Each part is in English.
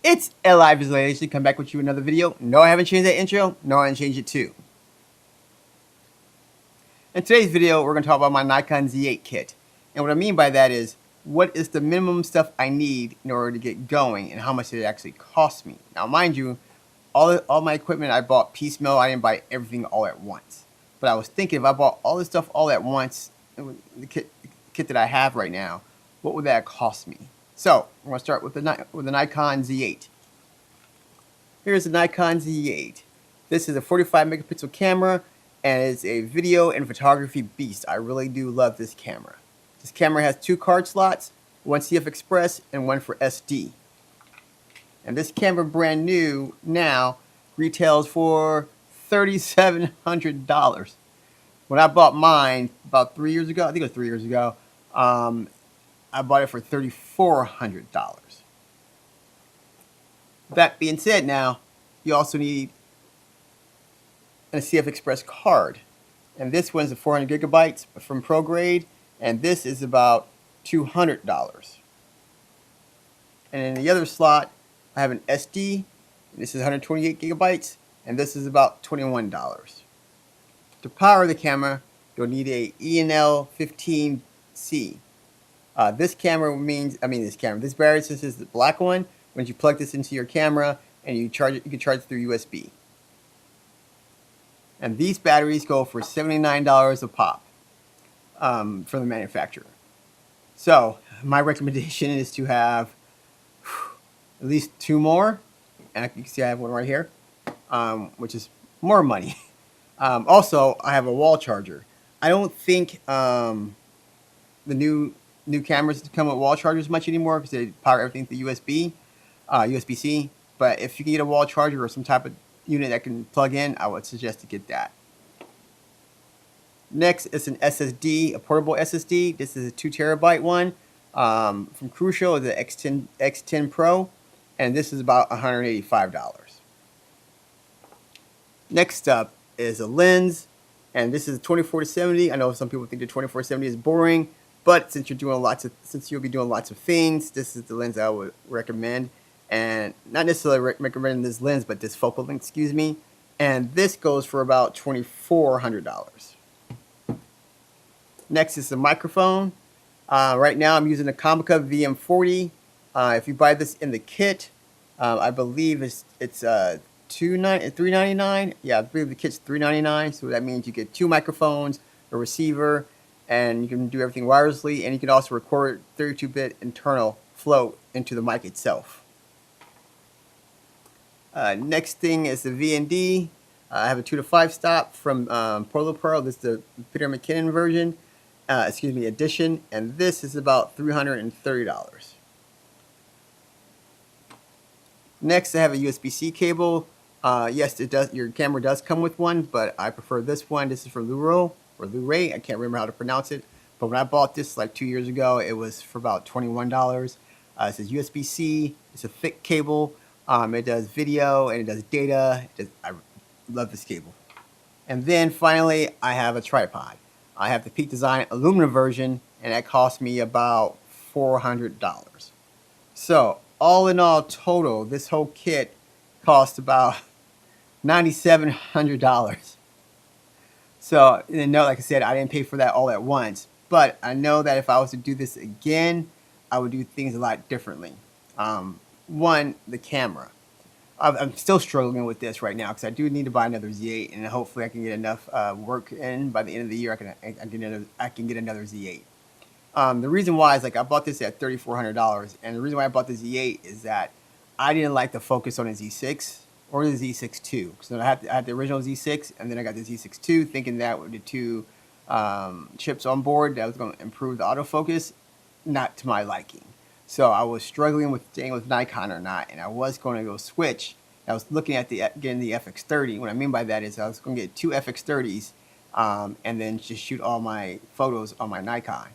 It's Li Visualization. Come back with you another video. No, I haven't changed that intro. No, I haven't changed it too. In today's video, we're going to talk about my Nikon Z8 kit. And what I mean by that is, what is the minimum stuff I need in order to get going and how much it actually costs me. Now, mind you, all my equipment I bought piecemeal. I didn't buy everything all at once. But I was thinking, if I bought all this stuff all at once, the kit that I have right now, what would that cost me? So, we're going to start with the Nikon Z8. Here's the Nikon Z8. This is a 45 megapixel camera, and it's a video and photography beast. I really do love this camera. This camera has 2 card slots, one CF Express and one for SD. And this camera, brand new now, retails for $3,700. When I bought mine about 3 years ago, I think it was 3 years ago, I bought it for $3,400. That being said, now you also need a CF Express card, and this one's a 400 gigabytes from ProGrade, and this is about $200. And in the other slot, I have an SD, and this is 128 gigabytes, and this is about $21. To power the camera, you'll need a ENL 15C. This battery, since it's the black one, once you plug this into your camera and you charge it, you can charge it through USB. And these batteries go for $79 a pop from the manufacturer. So my recommendation is to have at least 2 more, and you can see I have one right here, which is more money. Also, I have a wall charger. I don't think the new cameras come with wall chargers much anymore because they power everything through USB-C. But if you can get a wall charger or some type of unit that can plug in, I would suggest to get that. Next is an SSD, a portable SSD. This is a 2 terabyte one from Crucial, the X10 Pro, and this is about $185. Next up is a lens, and this is a 24-70. I know some people think the 24-70 is boring, but since you'll be doing lots of things, this is the lens I would recommend. And not necessarily recommending this lens, but this focal length, excuse me. And this goes for about $2,400. Next is the microphone. Right now I'm using a Comica VM40. If you buy this in the kit, I believe it's $399. Yeah, I believe the kit's $399. So that means you get 2 microphones, a receiver, and you can do everything wirelessly. And you can also record 32-bit internal flow into the mic itself. Next thing is the VND. I have a 2 to 5 stop from Polo Pearl. This is the Peter McKinnon version, edition, and this is about $330. Next, I have a USB-C cable. Yes, it does. Your camera does come with one, but I prefer this one. This is for Luro or Luray. I can't remember how to pronounce it. But when I bought this like 2 years ago, it was for about $21. It says USB-C. It's a thick cable. It does video and it does data. I love this cable. And then finally, I have a tripod. I have the Peak Design aluminum version, and that cost me about $400. So all in all, total, this whole kit cost about $9,700. So, and no, like I said, I didn't pay for that all at once. But I know that if I was to do this again, I would do things a lot differently. One, the camera. I'm still struggling with this right now because I do need to buy another Z8, and hopefully I can get enough work in by the end of the year. I can get another Z8. The reason why is, like, I bought this at $3,400, and the reason why I bought the Z8 is that I didn't like the focus on the Z6 or the Z6 II. So I had the original Z6, and then I got the Z6 II, thinking that with the 2 chips on board that was going to improve the autofocus. Not to my liking. So I was struggling with staying with Nikon or not, and I was going to go switch. I was looking at getting the FX30. What I mean by that is I was going to get 2 FX30s and then just shoot all my photos on my Nikon.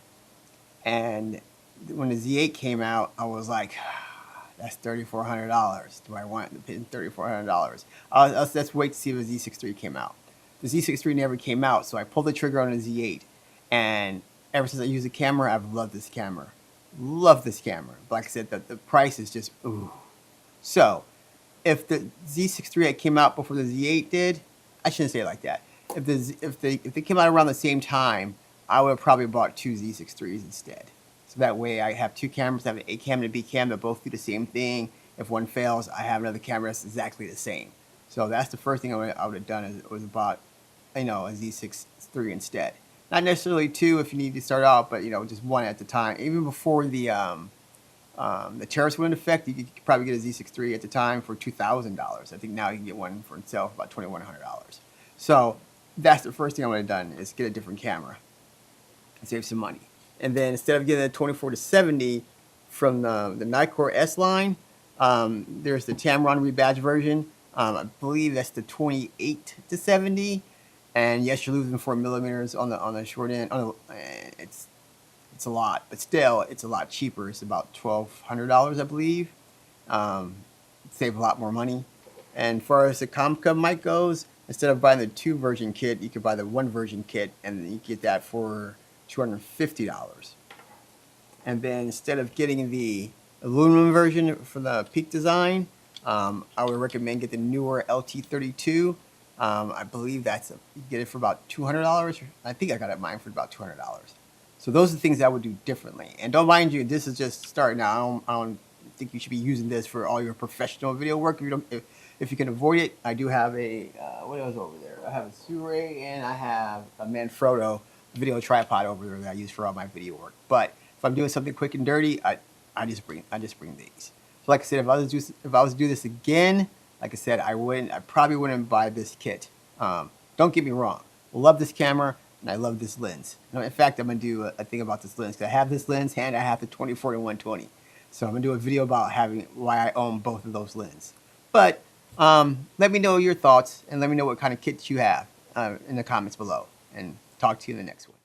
And when the Z8 came out, I was like, that's $3,400. Do I want to pay $3,400? Let's wait to see if the Z6 III came out. The Z6 III never came out, so I pulled the trigger on the Z8. And ever since I used the camera, I've loved this camera. Love this camera. But like I said, the price is just, ooh. So if the Z6 III came out before the Z8 did, I shouldn't say it like that. If they came out around the same time, I would have probably bought two Z6 IIIs instead. So that way I have two cameras. I have an A cam and a B cam that both do the same thing. If one fails, I have another camera that's exactly the same. So that's the first thing I would have done, is was about, a Z6 III instead. Not necessarily two if you need to start out, but just one at the time. Even before the tariffs went into effect, you could probably get a Z6 III at the time for $2,000. I think now you can get one for itself about $2,100. So that's the first thing I would have done, is get a different camera and save some money. And then instead of getting a 24-70 from the Nikon S line, there's the Tamron rebadged version. I believe that's the 28-70. And yes, you're losing 4 millimeters on the short end. It's a lot, but still, it's a lot cheaper. It's about $1,200, I believe. Save a lot more money. And as far as the ComCub mic goes, instead of buying the 2 version kit, you could buy the 1 version kit, and you get that for $250. And then instead of getting the aluminum version for the Peak design, I would recommend get the newer LT32. I believe you get it for about $200. I think I got mine for about $200. So those are the things I would do differently. And don't mind you, this is just starting out. I don't think you should be using this for all your professional video work. If you can avoid it, I do have a what else over there? I have a Suri, and I have a Manfrotto video tripod over there that I use for all my video work. But if I'm doing something quick and dirty, I just bring these. So like I said, if I was to do this again, like I said, I probably wouldn't buy this kit. Don't get me wrong, I love this camera and I love this lens. In fact, I'm gonna do a thing about this lens, because I have this lens and I have the 24-120. So I'm gonna do a video about why I own both of those lenses. But let me know your thoughts, and let me know what kind of kits you have in the comments below, and talk to you in the next one.